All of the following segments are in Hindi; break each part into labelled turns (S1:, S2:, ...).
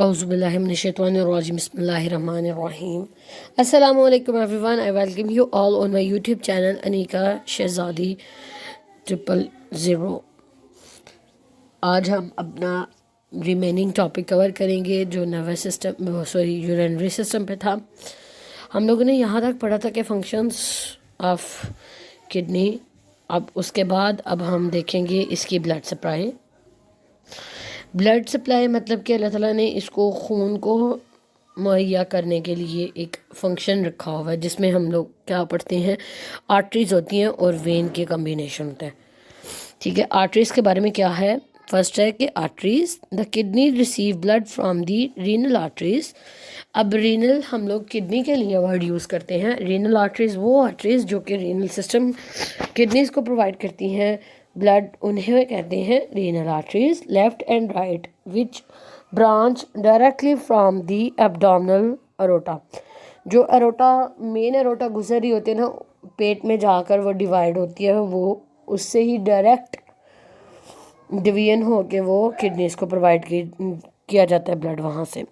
S1: Auzubillahiminashaitanirrajim. Bismillahirrahmanirrahim. Assalamu alaikum everyone. I welcome you all on my YouTube channel Anika Shehzadi 000. आज हम अपना रिमेनिंग टॉपिक कवर करेंगे जो नर्वस सिस्टम यूरिनरी सिस्टम पे था। हम लोगों ने यहाँ तक पढ़ा था कि फंक्शंस ऑफ किडनी। अब उसके बाद अब हम देखेंगे इसकी ब्लड सप्लाई। ब्लड सप्लाई मतलब कि अल्लाह ताला ने इसको खून को मुहैया करने के लिए एक फंक्शन रखा हुआ है जिसमें हम लोग क्या पढ़ते हैं, आर्टरीज होती हैं और वेन के कम्बिनेशन होता है। ठीक है, आर्टरीज के बारे में क्या है? फर्स्ट है कि arteries, the kidney receive blood from the renal arteries. अब रीनल हम लोग किडनी के लिए वर्ड यूज़ करते हैं। रीनल आर्टरीज वो आर्टरीज जो कि रीनल सिस्टम किडनीज को प्रोवाइड करती हैं ब्लड, उन्हें कहते हैं renal arteries. Left and right which branch directly from the abdominal aorta. जो अरोटा, मेन अरोटा गुजर रही होती है ना पेट में जाकर, वो डिवाइड होती है, वो उससे ही डायरेक्ट डिवीजन हो के वो किडनीज को प्रोवाइड किया जाता है ब्लड वहाँ से।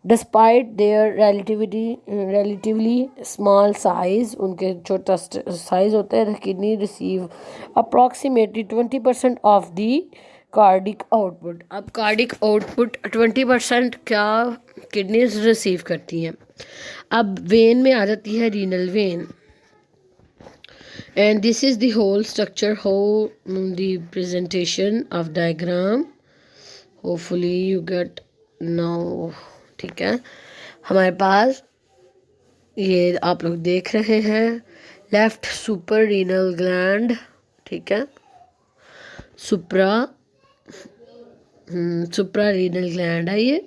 S1: Despite there relatively small size, उनके छोटा साइज होता है, kidney receive approximately 20% of the cardiac output. अब कार्डिक आउटपुट 20% क्या किडनीज रिसीव करती हैं। अब वेन में आ जाती है renal vein, and this is the whole structure, how the presentation of diagram, hopefully you get now। ठीक है, हमारे पास ये आप लोग देख रहे हैं लेफ्ट सुपर रीनल ग्लैंड, ठीक है, सुप्रा रीनल ग्लैंड है ये,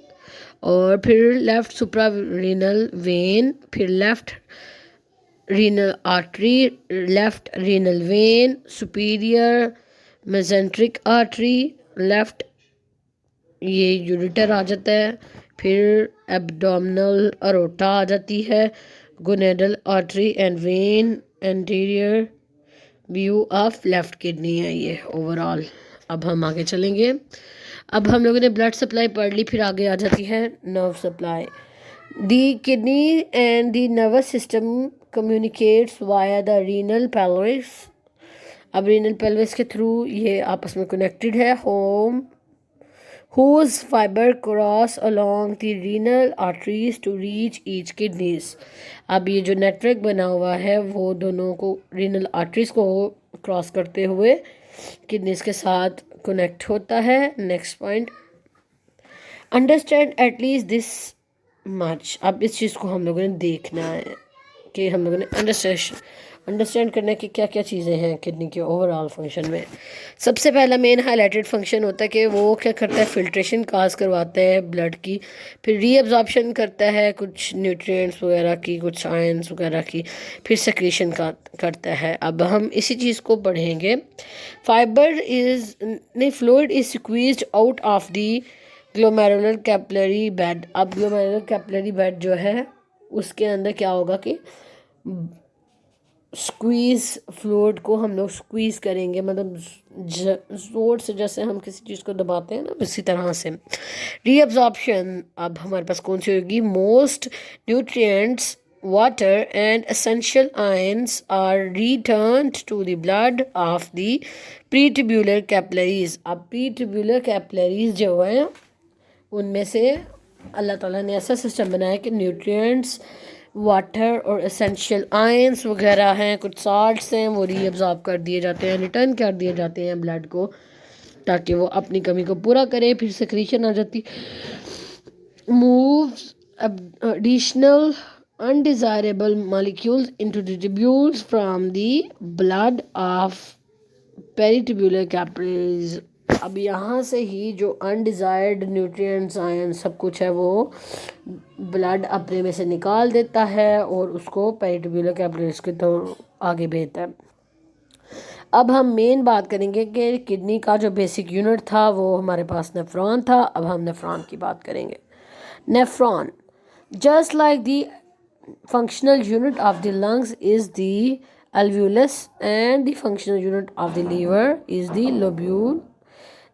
S1: और फिर लेफ्ट सुप्रा रीनल वेन, फिर left renal artery, left renal vein, superior mesenteric artery, left ये यूरेटर आ जाता है, फिर एब्डोमिनल अरोटा आ जाती है, gonadal artery and when, anterior view of left kidney है ये ओवरऑल। अब हम आगे चलेंगे। अब हम लोगों ने ब्लड सप्लाई पढ़ ली, फिर आगे आ जाती है nerve supply. The kidney and the nervous system communicates via the renal pelvis. अब रीनल पेल्विस के थ्रू ये आपस में कनेक्टेड है। Home whose fiber cross along the renal arteries to reach each kidneys। अब ये जो नेटवर्क बना हुआ है वो दोनों को रीनल आर्टरीज को क्रॉस करते हुए किडनीज के साथ कनेक्ट होता है। Next point, understand at least this much. अब इस चीज़ को हम लोगों ने देखना है कि हम लोगों ने अंडरस्टैंड करने की क्या क्या चीज़ें हैं किडनी के ओवरऑल फंक्शन में। सबसे पहला मेन हाईलाइटेड फंक्शन होता है कि वो क्या करता है, फिल्ट्रेशन काज करवाता है ब्लड की, फिर रीअब्जॉर्प्शन करता है कुछ न्यूट्रिएंट्स वगैरह की, कुछ आयंस वगैरह की, फिर सेक्रीशन का करता है। अब हम इसी चीज़ को पढ़ेंगे। Fluid is squeezed out of the glomerular capillary bed. अब ग्लोमेरुलर कैपिलरी बेड जो है उसके अंदर क्या होगा कि स्क्वीज़ फ्लूइड को हम लोग स्क्वीज़ करेंगे, मतलब जोर से, जैसे हम किसी चीज़ को दबाते हैं ना, इसी तरह से। रीअब्जॉर्प्शन अब हमारे पास कौन सी होगी? Most nutrients, water and essential ions are returned to the blood of the pretubular capillaries. अब प्रीट्यूबुलर कैपिलरीज जो है उनमें से अल्लाह ताला ने ऐसा सिस्टम बनाया कि न्यूट्रिएंट्स, वाटर और एसेंशियल आयंस वगैरह हैं, कुछ साल्ट्स हैं, वो रीअब्जॉर्ब कर दिए जाते हैं, रिटर्न कर दिए जाते हैं ब्लड को, ताकि वो अपनी कमी को पूरा करे। फिर सेक्रीशन आ जाती, moves additional undesirable molecules into the tubules from the blood of peritubular capillaries. अब यहाँ से ही जो अनडिज़ायर्ड न्यूट्रिएंट्स, आयन, सब कुछ है वो ब्लड अपने में से निकाल देता है और उसको पेरिट्यूबुलर कैपिलरीज के तो आगे भेजता है। अब हम मेन बात करेंगे कि किडनी का जो बेसिक यूनिट था वो हमारे पास नेफ्रॉन था। अब हम नेफ्रॉन की बात करेंगे। Nephron, just like the functional unit of the lungs is the alveolus and the functional unit of the liver is the lobule.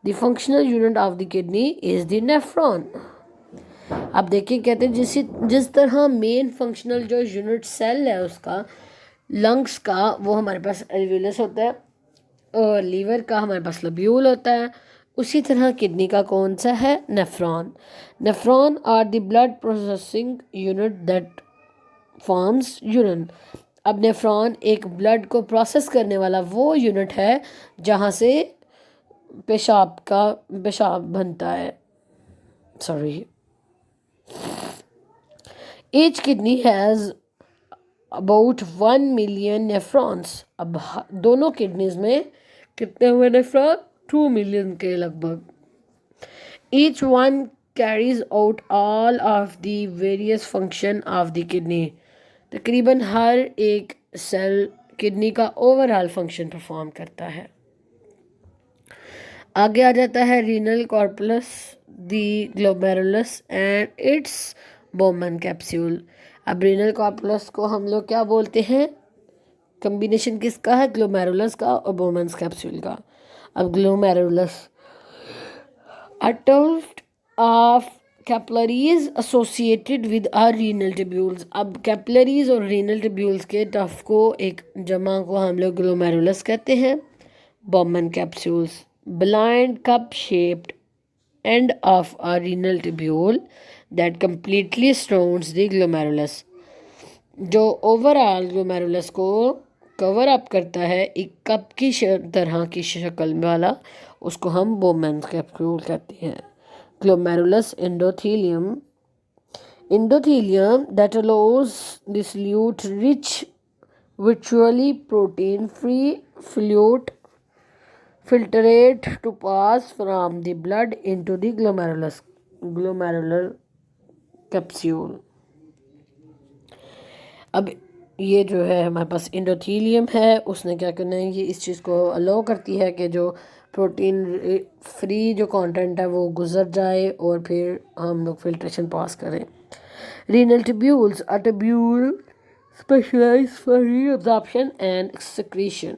S1: The functional unit of the kidney is the nephron. अब देखिए कहते हैं जिस तरह मेन फंक्शनल जो यूनिट सेल है उसका लंग्स का वो हमारे पास एल्वियोलस होता है और लीवर का हमारे पास लोब्यूल होता है, उसी तरह किडनी का कौन सा है? Nephron. Nephron are the blood processing unit that forms urine. अब नेफ्रॉन एक ब्लड को प्रोसेस करने वाला वो यूनिट है जहाँ से पेशाब बनता है। Sorry. Each kidney has about 1 million nephrons. अब दोनों किडनीज में कितने हुए नेफ्रॉन? 2 मिलियन के लगभग। Each one carries out all of the various function of the kidney. तकरीबन हर एक सेल किडनी का ओवरऑल फंक्शन परफॉर्म करता है। आगे आ जाता है renal corpuscle, the glomerulus and its Bowman capsule. अब रीनल कॉर्पुलस को हम लोग क्या बोलते हैं? कॉम्बिनेशन किसका है? ग्लोमेरुलस का और बोमन्स कैप्सूल का। अब glomerulus a tuft of capillaries associated with our renal tubules। अब कैपिलरीज और रीनल ट्यूब्यूल्स के टफ को एक जमा को हम लोग ग्लोमेरुलस कहते हैं। Bowman capsules blind cup shaped end of a renal tubule that completely surrounds the glomerulus। जो ओवरऑल ग्लोमेरुलस को कवर अप करता है एक कप की तरह की शक्ल वाला, उसको हम बोमन कैप्सूल कहते हैं। Glomerulus endothelium that allows the solute rich virtually protein free fluid filtrate to pass from the blood into the glomerular capsule। अब ये जो है हमारे पास इंडोथीलियम है, उसने क्या करना है, ये इस चीज़ को अलाउ करती है कि जो प्रोटीन फ्री जो कंटेंट है वो गुजर जाए और फिर हम लोग फिल्ट्रेशन पास करें। Renal tubules are tubule specialized for reabsorption and secretion.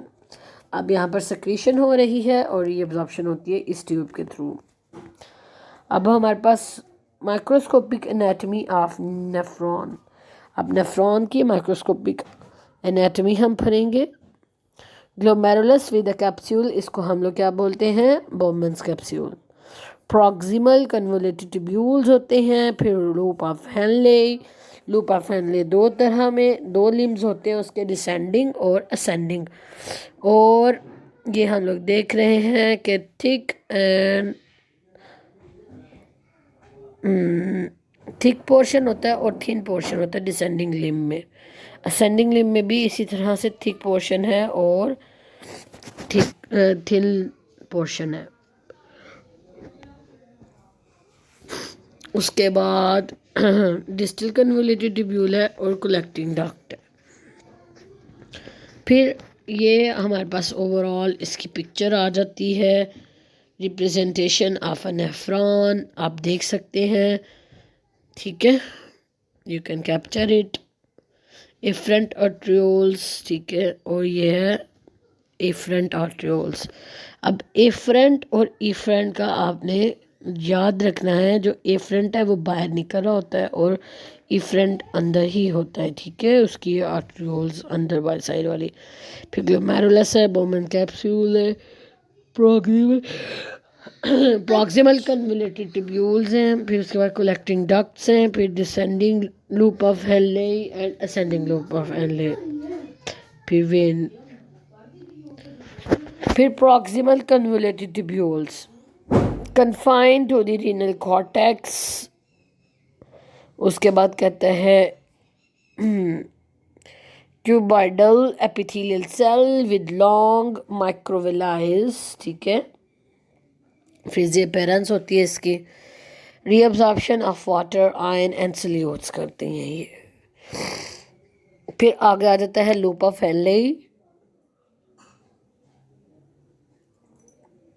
S1: अब यहाँ पर सेक्रीशन हो रही है और रीअब्जॉर्प्शन होती है इस ट्यूब के थ्रू। अब हमारे पास माइक्रोस्कोपिक एनाटॉमी ऑफ नेफ्रॉन। अब नेफ्रॉन की माइक्रोस्कोपिक एनाटॉमी हम पढ़ेंगे। ग्लोमेरुलस विद अ कैप्सूल, इसको हम लोग क्या बोलते हैं? Bowman's capsule. Proximal convoluted tubules होते हैं। फिर लूप ऑफ हेनले दो तरह में, दो लिम्स होते हैं उसके, डिसेंडिंग और असेंडिंग। और ये हम लोग देख रहे हैं कि थिक पोर्शन होता है और थिन पोर्शन होता है डिसेंडिंग लिम्ब में। असेंडिंग लिम्ब में भी इसी तरह से थिक पोर्शन है और थिन पोर्शन है। उसके बाद डिस्टल कन्वोल्यूटेड ट्यूब्यूल है और कलेक्टिंग डक्ट है। फिर ये हमारे पास ओवरऑल इसकी पिक्चर आ जाती है, रिप्रेजेंटेशन ऑफ अ नेफ्रॉन आप देख सकते हैं, ठीक है, you can capture it. Afferent arterioles, ठीक है, और ये है एफरेंट आर्ट्रियोल्स। अब एफरेंट और इफरेंट का आपने याद रखना है, जो एफरेंट है वो बाहर निकल रहा होता है और इफरेंट अंदर ही होता है, ठीक है, उसकी आर्ट्रियोल्स अंदर वाली साइड वाली। फिर ग्लोमेरुलस है, बोमन कैप्सूल है, प्रॉक्सिमल कन्वोल्यूटेड ट्यूब्यूल्स हैं, फिर उसके बाद कलेक्टिंग डक्ट्स हैं, फिर descending loop of Henle and ascending loop of Henle, फिर वेन, फिर proximal convoluted tubules confined to the renal cortex. उसके बाद कहते हैं cuboidal epithelial cell with long microvilli, ठीक है, फिर अपेरेंस होती है इसकी, reabsorption of water, iron and solutes करते हैं ये। फिर आगे आ जाता है loop of Henley,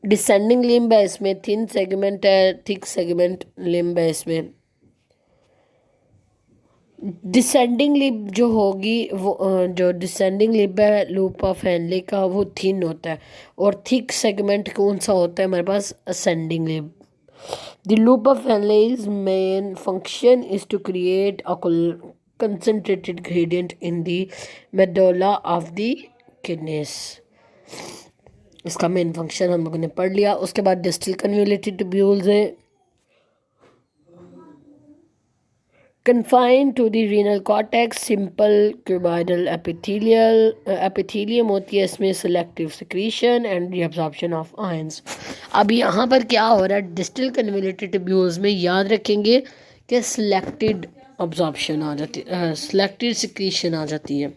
S1: descending limb है इसमें, थिन सेगमेंट है, थिक सेगमेंट लिम्ब है इसमें। डिसेंडिंग लिम्ब जो होगी वो जो डिसेंडिंग लिम्ब है लूप ऑफ हेनले का वो थिन होता है, और थिक सेगमेंट कौन सा होता है हमारे पास? Ascending limb. The loop of Henle's main function is to create a concentrated gradient in the medulla of the kidneys. इसका मेन फंक्शन हम लोगों ने पढ़ लिया. उसके बाद डिस्टल कन्वोल्यूटेड ट्यूब्यूल्स है, confined to the renal cortex. Simple cuboidal epithelium होती है इसमें, selective secretion and reabsorption of ions. अब यहाँ पर क्या हो रहा है, डिस्टल कन्वोल्यूटेड ट्यूब्यूल्स में याद रखेंगे कि selected absorption आ जाती है, selected secretion आ जाती है.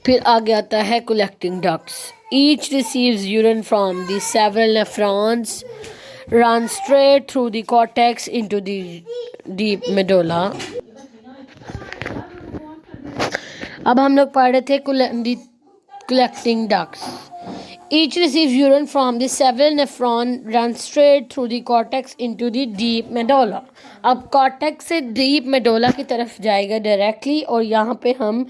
S1: फिर आगे आता है collecting ducts. Each receives urine from the several nephrons, run straight through the cortex into the deep medulla. अब हम लोग पढ़ रहे थे collecting ducts. Each receives urine from the several nephron, run straight through the cortex into the deep medulla. अब cortex से deep medulla की तरफ जाएगा डायरेक्टली और यहाँ पे हम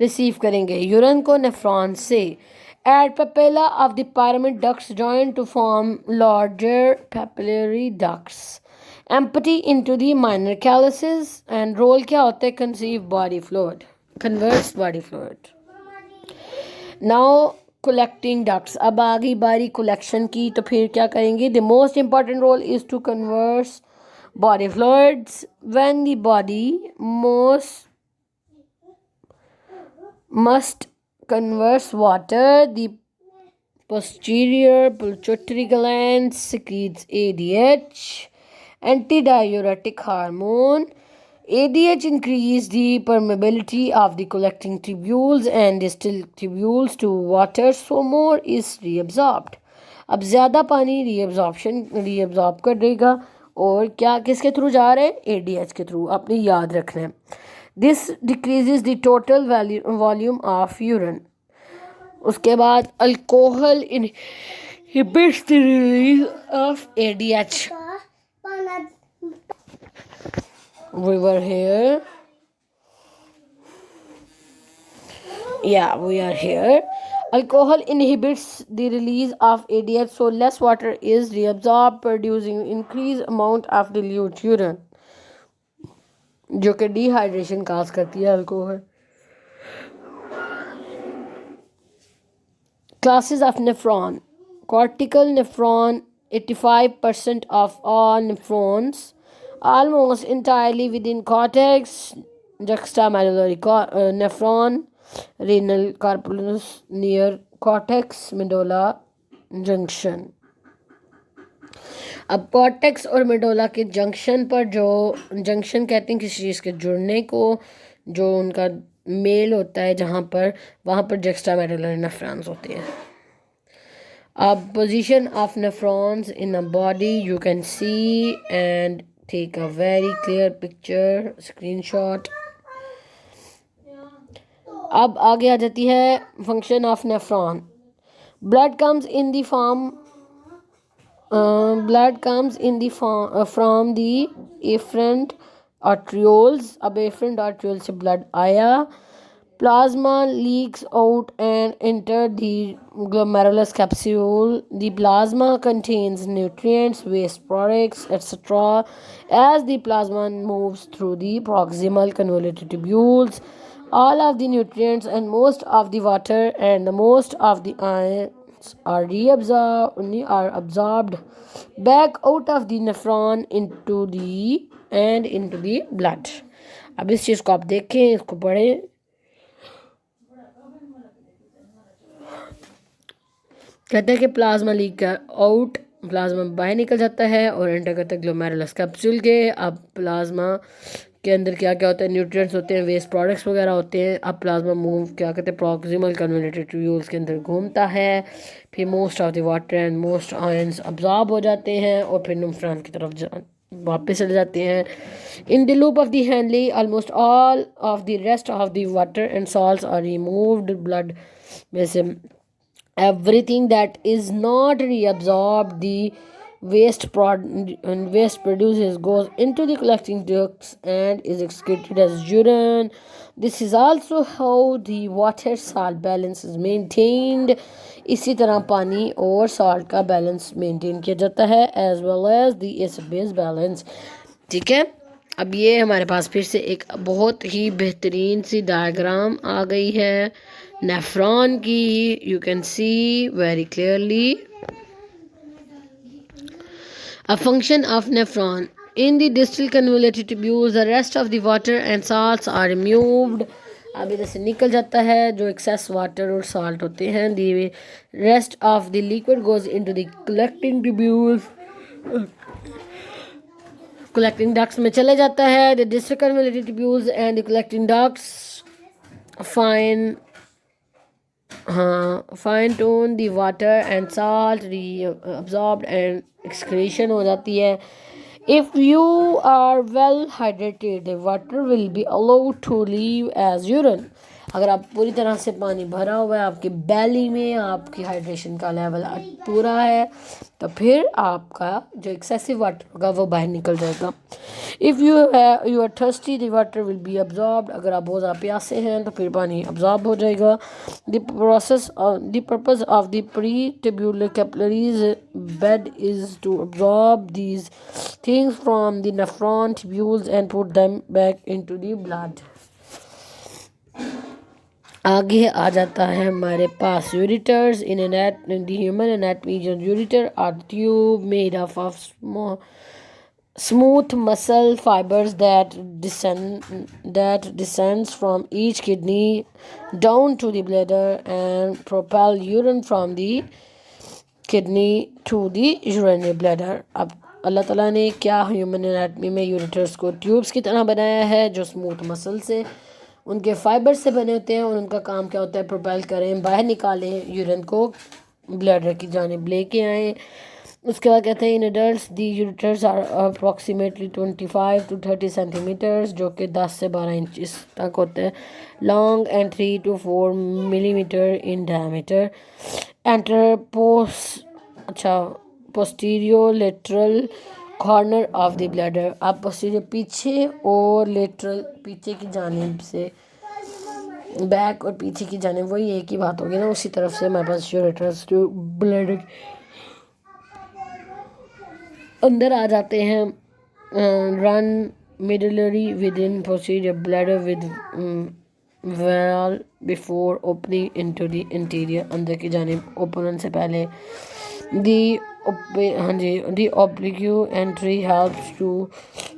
S1: रिसीव करेंगे यूरिन को नेफ्रॉन से. At papilla of the pyramid ducts join to form larger papillary ducts. Empty into the minor calyces and role क्या होता है, conceive body fluid, converts body fluid. Now collecting ducts. अब आ गई बारी collection की, तो फिर क्या करेंगे. The most important role is to converse body fluids. When the body must converse water, the posterior pituitary gland secretes ADH, antidiuretic hormone. ADH increases the permeability of the collecting tubules and distal tubules to water, so more is reabsorbed. अब ज़्यादा पानी reabsorb कर देगा और क्या किसके थ्रू जा रहे हैं, ADH के थ्रू. आपने याद रखना है. This decreases the total volume of urine. उसके बाद alcohol inhibits the release of ADH. We were here. Yeah, we are here. Alcohol inhibits the release of ADH, so less water is reabsorbed, producing increased amount of dilute urine, जो कि डिहाइड्रेशन काज करती है alcohol. Classes of nephron. Cortical nephron. 85% of all nephrons, almost entirely within cortex. Juxtamedullary nephron. Renal corpulus near cortex medulla junction. अब कॉर्टेक्स और मेडोला के जंक्शन पर, जो जंक्शन कहते हैं किसी चीज़ के जुड़ने को, जो उनका मेल होता है जहाँ पर, वहाँ पर जुक्स्टामेडुलरी नेफ्रॉन्स होते हैं. अब position of nephrons in a body you can see and take a very clear picture screenshot. अब आगे आ जाती है function of nephron. Blood comes in the form from the afferent arterioles. अब afferent arteriole से blood आया, plasma leaks out and enter the glomerulus capsule. The plasma contains nutrients, waste products, etc. As the plasma moves through the proximal convoluted tubules, all of the nutrients and most of the water and the most of the ions are absorbed back out of the nephron into the blood. अब इस चीज़ को आप देखें, इसको पढ़ें. कहते हैं कि प्लाज्मा लीक आउट, प्लाज्मा बाहर निकल जाता है और एंटर करता है ग्लोमेरुलस कैप्सूल के. अब प्लाज्मा के अंदर क्या क्या होता है, न्यूट्रिएंट्स होते हैं, वेस्ट प्रोडक्ट्स वगैरह होते हैं. अब प्लाज्मा मूव क्या कहते हैं, प्रॉक्सिमल कन्वोल्यूटेड ट्यूब्यूल्स के अंदर घूमता है. फिर most of the water and most ions absorb हो जाते हैं और फिर नेफ्रॉन की तरफ वापस चले जाते हैं. In the loop of the Henle almost all of the rest of the water and salts are removed. Blood में से everything that is not reabsorbed, the waste produces goes into the collecting ducts and is excreted as urine. This is also how the water salt balance is maintained. इसी तरह पानी और salt का balance maintain किया जाता है as well as the acid base balance. ठीक है, अब ये हमारे पास फिर से एक बहुत ही बेहतरीन सी डायग्राम आ गई है नेफ्रॉन की. You can C very clearly a function of nephron. In the distal convoluted tubules, the rest of the water and salts are removed. अब इधर से निकल जाता है जो एक्सेस वाटर और साल्ट होते हैं. The rest of the liquid goes into the collecting tubules. collecting ducts में चले जाता है. The distal convoluted tubules and the collecting ducts fine tune the water and salt reabsorbed and excretion हो जाती है. If you are well hydrated, the water will be allowed to leave as urine. अगर आप पूरी तरह से पानी भरा हुआ है आपके बैली में, आपकी हाइड्रेशन का लेवल पूरा है, तो फिर आपका जो एक्सेसिव वाटर होगा वो बाहर निकल जाएगा. If you are thirsty the water will be absorbed. अगर आप बहुत ज़्यादा प्यासे हैं तो फिर पानी अब्जॉर्ब हो जाएगा. The purpose of the pre tubular capillaries bed is to absorb these things from the nephron tubules and put them back into the blood. आगे आ जाता है हमारे पास ureters. In the human anatomy ureter are tube made of smooth muscle fibers that descends from each kidney down to the bladder and propel urine from the kidney to the urinary bladder. अब अल्लाह ताला ने क्या ह्यूमन एनाटॉमी में यूरिटर्स को ट्यूब्स की तरह बनाया है जो स्मूथ मसल से उनके फाइबर से बने होते हैं और उनका काम क्या होता है प्रोपेल करें, बाहर निकालें यूरिन को, ब्लैडर की जानिब लेके आएँ. उसके बाद कहते हैं in adults the ureters are approximately 25 to 30 centimeters जो कि 10 से 12 इंच तक होते हैं long and 3 to 4 millimeter in diameter. Enter posterior lateral corner of the bladder. आप पोस्टीरियर पीछे और लेटरल पीछे की जानिब से, बैक और पीछे की जानिब वही एक ही बात होगी ना, उसी तरफ से हमारे पास यूरेटर्स जो ब्लैडर अंदर आ जाते हैं. Run medullary with in posterior bladder with wall before opening into the interior. अंदर की जानिब ओपन से पहले. The oblique entry helps to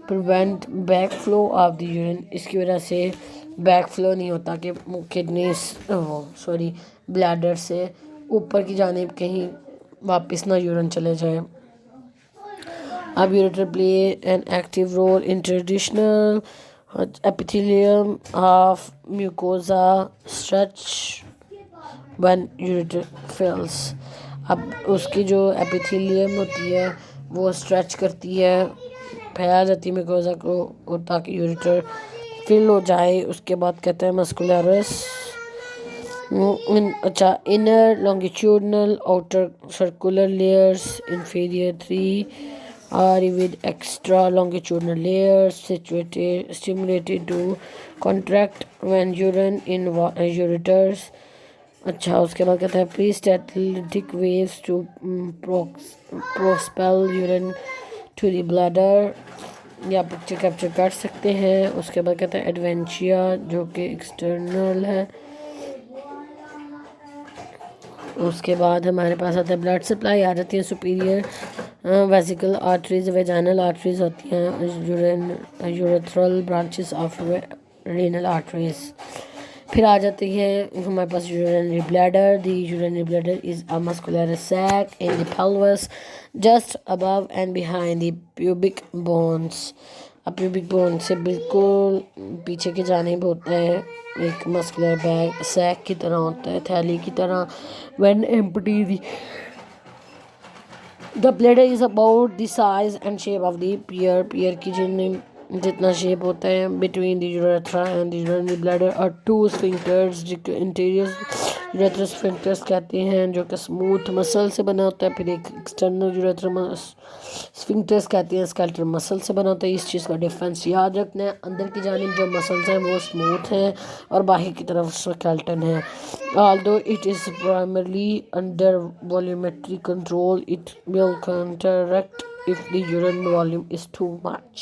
S1: prevent backflow of the urine. इसकी वजह से backflow नहीं होता कि ब्लैडर से ऊपर की जानिब कहीं वापस ना यूरिन चले जाए. अब ureter play an active role in traditional epithelium of mucosa stretch when ureter fills. अब उसकी जो एपिथेलियम होती है वो स्ट्रेच करती है, फैला जाती है म्यूकोसा को ताकि यूरिटर फिल हो जाए. उसके बाद कहते हैं muscularis. Inner longitudinal outer circular layers inferior 3 are with extra longitudinal layers stimulated to contract when urine in ureters. उसके बाद कहते हैं peristaltic waves to propel urine to the bladder. या पिक्चर कैप्चर कर सकते हैं. उसके बाद कहते हैं एडवेंशिया जो कि एक्सटर्नल है. उसके बाद हमारे पास आता है ब्लड सप्लाई आ जाती है superior vesical arteries, vaginal arteries होती हैं, urethral branches of renal arteries. फिर आ जाती है हमारे पास urinary bladder. The urinary bladder is a muscular sac in the pelvis just above and behind the pubic bones. अब प्यूबिक बोन से बिल्कुल पीछे की जानिब होता है एक मस्कुलर बैग, सैक की तरह होता है, थैली की तरह. When empty the bladder is about the size and shape of the pear. Pear की जिन जितना शेप होता है between the urethra and the urinary bladder और टू स्फिंक्टर्स जिसको इंटीरियर यूरेथ्रा स्फिंक्टर्स कहते हैं, जो कि स्मूथ मसल से बना होता है। फिर एक एक्सटर्नल यूरेथ्रा स्फिंक्टर्स कहते हैं, स्केलेटल मसल से बना होता है। इस चीज़ का डिफरेंस याद रखना है। अंदर की जानिब जो मसल्स हैं वो स्मूथ हैं और बाहर की तरफ स्केलेटन है। Although it is primarily under voluntary control, it will contract if the urine volume is too much.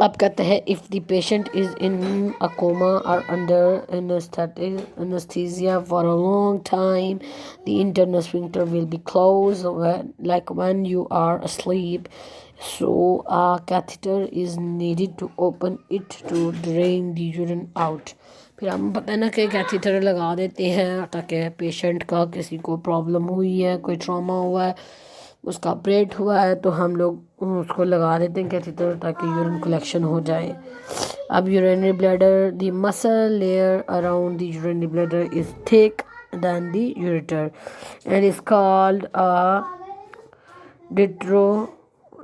S1: अब कहते हैं if the patient is in a coma or under anesthesia for a long time, the internal sphincter will be closed like when you are asleep, so a catheter is needed to open it to drain the urine out. फिर हम पता है ना कि कैथीटर लगा देते हैं ताकि पेशेंट का किसी को प्रॉब्लम हुई है, कोई ट्रॉमा हुआ है, उसका ऑपरेट हुआ है, तो हम लोग उसको लगा देते हैं कैथीटर ताकि यूरिन कलेक्शन हो जाए। अब urinary bladder, the muscle layer around the urinary bladder is thick than the ureter and is called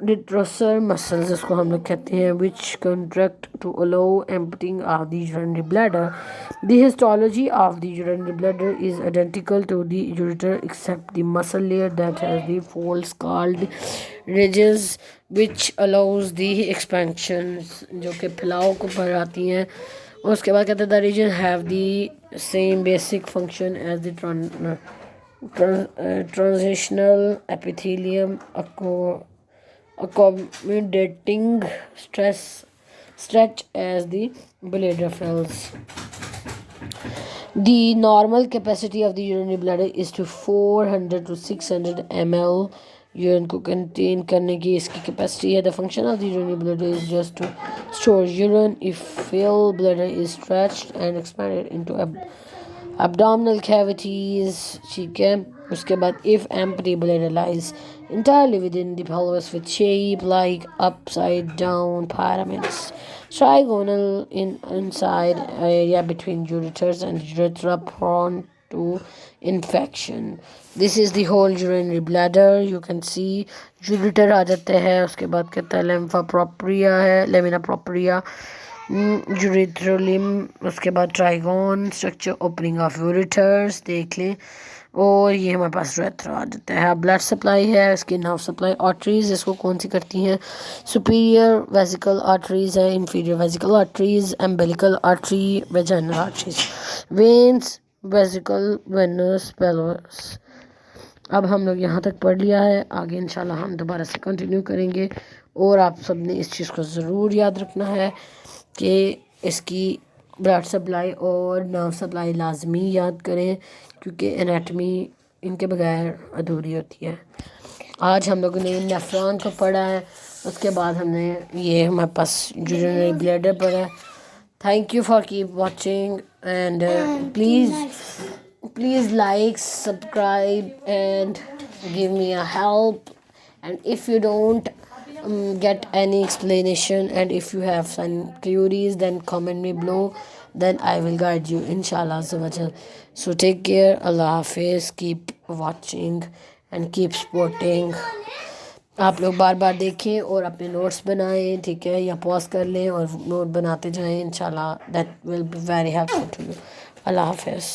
S1: detrusor muscles, जिसको हम लोग कहते हैं, which contract to allow emptying of the urinary bladder. The histology of the urinary bladder is identical to the ureter except the muscle layer that has the folds called ridges which allows the expansion, जो कि फैलाव को पर आती हैं। उसके बाद कहते हैं the reason have the same basic function as the transitional epithelium accommodating stretch as the bladder fills. The normal capacity of the urinary bladder is to 400 to 600 ml. Urine को कंटेन करने की इसकी कैपेसिटी है। The function of the urinary bladder is just to store urine if fill bladder is stretched and expanded into abdominal cavities, ठीक है। उसके बाद if empty bladder lies entirely within the pelvis with shape like upside down pyramids, trigonal inside area between ureters and urethra prone to infection. This is the whole urinary bladder. You can see ureter आ जाते हैं। उसके बाद कहता है lympha propria है, lamina propria, यूरेथ्रोलिम, उसके बाद trigon structure opening of ureters देख लें, और ये हमारे पास यूरेथ्रा आ जाता है। ब्लड सप्लाई है, इसकी नर्व सप्लाई आर्टरीज इसको कौन सी करती हैं, सुपीरियर वेसिकल आर्टरीज है, inferior vesical arteries, umbilical artery, vaginal arteries, veins, vesical, venous, pelvis. अब हम लोग यहाँ तक पढ़ लिया है, आगे इंशाल्लाह हम दोबारा से कंटिन्यू करेंगे। और आप सब ने इस चीज़ को ज़रूर याद रखना है कि इसकी ब्लड सप्लाई और नर्व सप्लाई लाजमी याद करें, क्योंकि एनाटमी इनके बगैर अधूरी होती है। आज हम लोगों ने नेफ्रॉन को पढ़ा है, उसके बाद हमने ये हमारे पास यूरिनरी ब्लैडर पढ़ा है। Thank you for keep watching and please like, subscribe and give me a help, and if you don't get any explanation and if you have some queries, then comment me below, then I will guide you inshallah azza wa jal. So take care, Allah hafiz, keep watching and keep supporting. आप लोग बार बार देखें और अपने नोट्स बनाएं, ठीक है, या पॉज कर लें और नोट बनाते जाएं इंशाल्लाह, that will be very helpful to you. Allah hafiz.